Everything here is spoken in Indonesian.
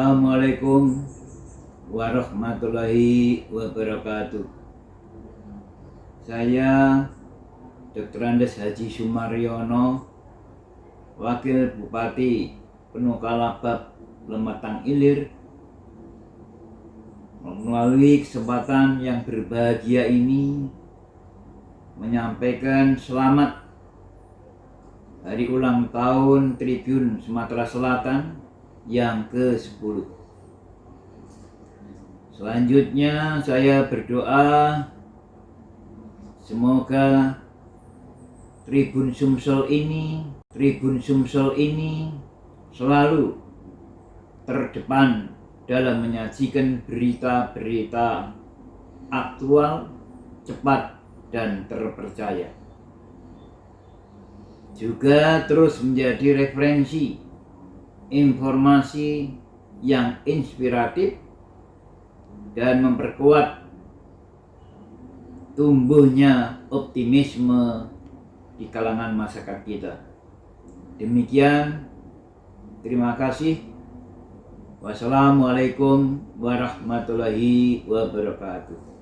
Assalamualaikum warahmatullahi wabarakatuh. Saya Dr. Andes Haji Sumaryono, Wakil Bupati Penukalabab Lematang Ilir, melalui kesempatan yang berbahagia ini menyampaikan selamat hari ulang tahun Tribun Sumatera Selatan yang ke-10. Selanjutnya saya berdoa semoga Tribun Sumsel ini selalu terdepan dalam menyajikan berita-berita aktual, cepat, dan terpercaya. Juga terus menjadi referensi informasi yang inspiratif dan memperkuat tumbuhnya optimisme di kalangan masyarakat kita. Demikian, terima kasih. Wassalamualaikum warahmatullahi wabarakatuh.